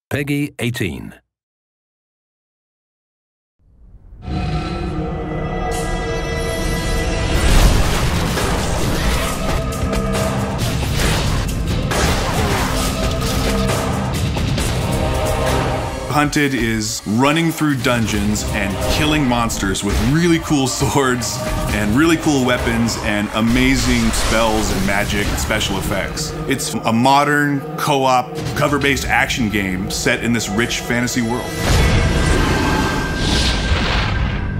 Peggy 18. Hunted is running through dungeons and killing monsters with really cool swords and really cool weapons and amazing spells and magic and special effects. It's a modern, co-op, cover-based action game set in this rich fantasy world.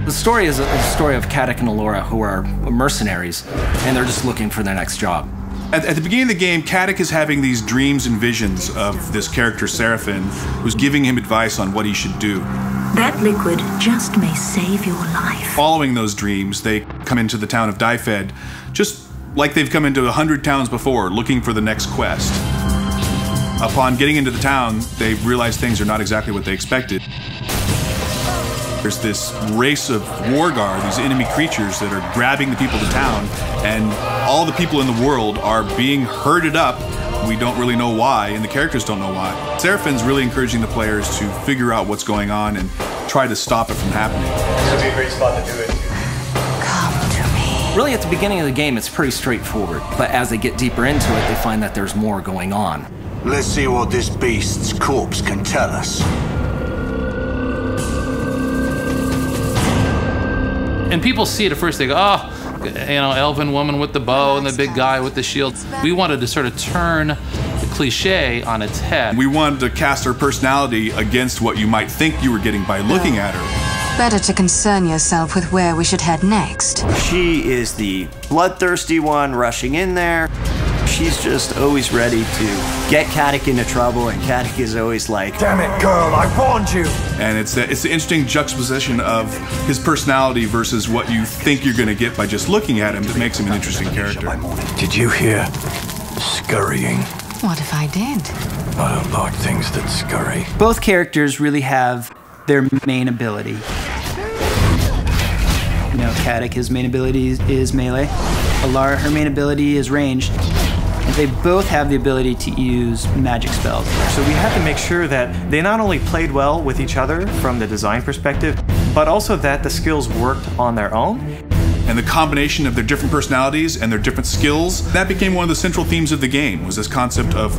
The story is a story of Caddoc and Allura, who are mercenaries, and they're just looking for their next job. At the beginning of the game, Caddoc is having these dreams and visions of this character, Seraphin, who's giving him advice on what he should do. That liquid just may save your life. Following those dreams, they come into the town of Dyfed, just like they've come into 100 towns before, looking for the next quest. Upon getting into the town, they realize things are not exactly what they expected. There's this race of Wargar, these enemy creatures that are grabbing the people of the town, and all the people in the world are being herded up. We don't really know why, and the characters don't know why. Seraphin's really encouraging the players to figure out what's going on and try to stop it from happening. This would be a great spot to do it. Come to me. Really, at the beginning of the game, it's pretty straightforward, but as they get deeper into it, they find that there's more going on. Let's see what this beast's corpse can tell us. And people see it at first, they go, oh, you know, elven woman with the bow and the big guy with the shield. We wanted to sort of turn the cliche on its head. We wanted to cast her personality against what you might think you were getting by looking at her. Better to concern yourself with where we should head next. She is the bloodthirsty one rushing in there. She's just always ready to get Caddoc into trouble, and Caddoc is always like, Damn it, girl, I warned you! And it's the interesting juxtaposition of his personality versus what you think you're going to get by just looking at him that makes him an interesting character. Did you hear scurrying? What if I did? I don't like things that scurry. Both characters really have their main ability. You know, Caddoc, his main ability is melee. Allura, her main ability is ranged. And they both have the ability to use magic spells. So we had to make sure that they not only played well with each other from the design perspective, but also that the skills worked on their own. And the combination of their different personalities and their different skills, that became one of the central themes of the game, was this concept of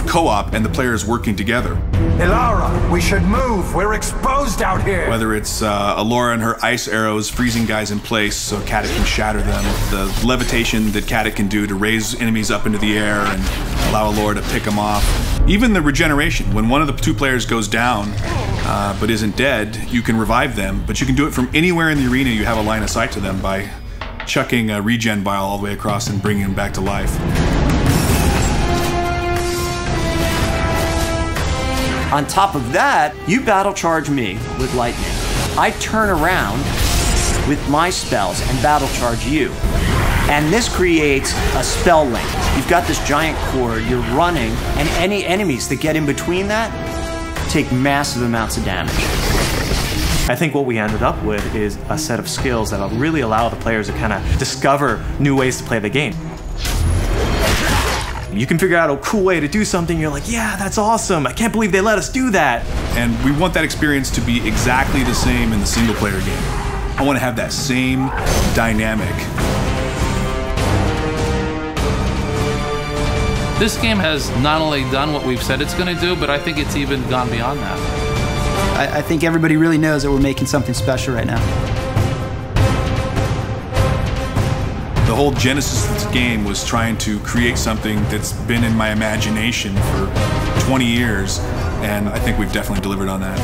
co-op and the players working together. Allura, we should move. We're exposed out here. Whether it's Allura and her ice arrows freezing guys in place so Caddoc can shatter them, the levitation that Caddoc can do to raise enemies up into the air and allow Allura to pick them off. Even the regeneration, when one of the two players goes down but isn't dead, you can revive them, but you can do it from anywhere in the arena you have a line of sight to them by chucking a regen vial all the way across and bringing them back to life. on top of that, you battle charge me with lightning. I turn around with my spells and battle charge you. And this creates a spell link. You've got this giant cord, you're running, and any enemies that get in between that take massive amounts of damage. I think what we ended up with is a set of skills that'll really allow the players to kind of discover new ways to play the game. You can figure out a cool way to do something, you're like, yeah, that's awesome, I can't believe they let us do that. And we want that experience to be exactly the same in the single player game. I want to have that same dynamic. This game has not only done what we've said it's going to do, but I think it's even gone beyond that. I think everybody really knows that we're making something special right now. The whole genesis of this game was trying to create something that's been in my imagination for 20 years, and I think we've definitely delivered on that.